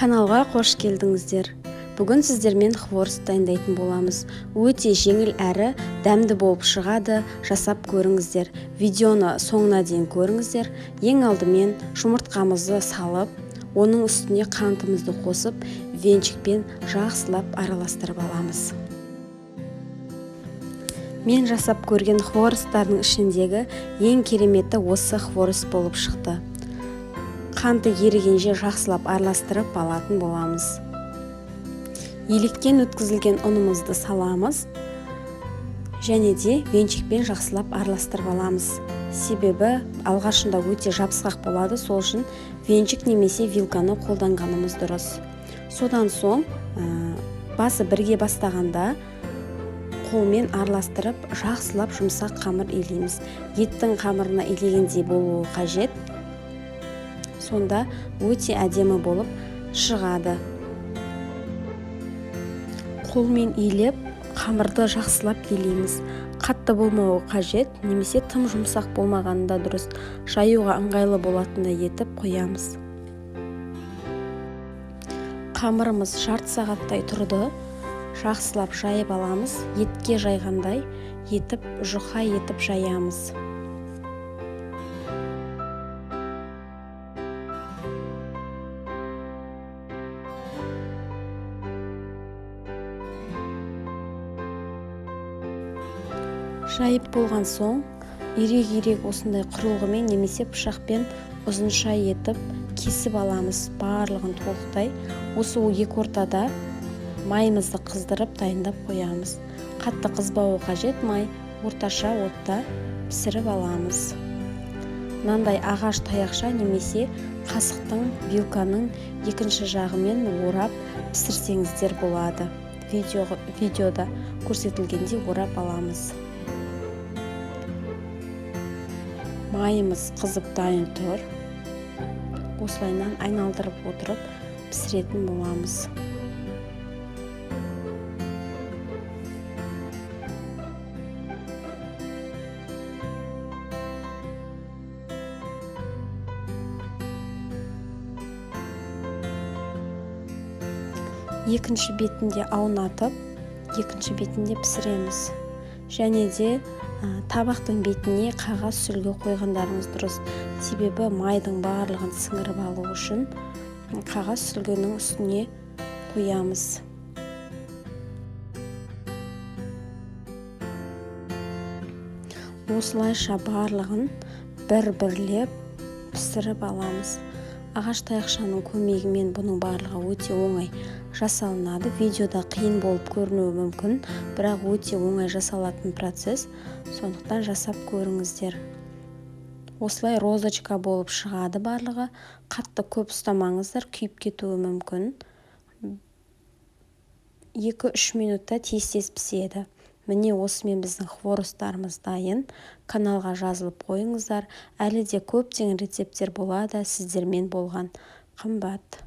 Каналға қош келдіңіздер. Бүгін сіздермен хворст дайындайтын боламыз. Өте жеңіл әрі дәмді болып шығады, жасап көріңіздер. Видеоны соңына дейін көріңіздер. Ең алдымен жұмыртқамызды салып, оның үстіне қантымызды қосып, венчикпен жақсылап араластырып аламыз. Мен жасап көрген хворсттардың ішіндегі ең кереметі осы хворост болып шықты. Қанты ерігенше жақсылап араластырып алатын боламыз. Електен өткізілген ұнымызды саламыз және де венчикпен жақсылап араластырып аламыз. Себебі алғашында өте жабысқақ болады, сол үшін венчик немесе вилканы қолданғанымыз дұрыс. Содан соң басы бірге бастағанда қолмен араластырып, жақсылап жұмсақ қамыр илейміз. Еттің қамырына илегендей болуы қажет. Сонда өте әдемі болып шығады. Қолмен илеп, қамырды жақсылап илейміз. Қатты болмауы қажет, немесе тым жұмсақ болмағанында дұрыс. Жаюға ыңғайлы болатындай етіп қоямыз. Қамырымыз жарты сағаттай тұрды. Жақсылап жайып аламыз. Етке жайғандай етіп, жұқа етіп жаямыз. Жайып болған соң, ирек-ирек осындай құрылғымен немесе пышақпен ұзынша етіп кесіп аламыз. Барлығын толықтай. Осы екі ортада майымызды қыздырып дайындап қоямыз. Қатты қызбауы қажет, май орташа отта пісіріп аламыз. Мынандай ағаш таяқша немесе қасықтың вилканың екінші жағымен орап пісірсеңіздер болады. Видеода көрсетілгендей орап аламыз. Майымыз қызып дайын тұр. Осылайынан айналдырып отырып пісіретін боламыз. Екінші бетінде аунатып, екінші бетінде пісіреміз. Және де табақтың бетіне қағаз сүлгі қойғандарыңыз дұрыс. Себебі майдың барлығын сіңіріп алу үшін қағаз сүлгінің үстіне қоямыз. Осылайша барлығын бір-бірлеп пісіріп аламыз. Ағаш таяқшаның көмегімен бұның барлығы өте оңай жасалынады. Видеода қиын болып көрінуі мүмкін, бірақ өте оңай жасалатын процесс. Сондықтан жасап көріңіздер. Осылай розочка болып шығады барлығы. Қатты көп ұстамаңыздар, күйіп кетуі мүмкін. 2-3 минутта тез-тез піседі. Міне осымен біздің хворосттарымыз дайын. Каналға жазылып қойыңыздар. Әлі де көптеген рецепттер болады, сіздермен болған. Қымбат.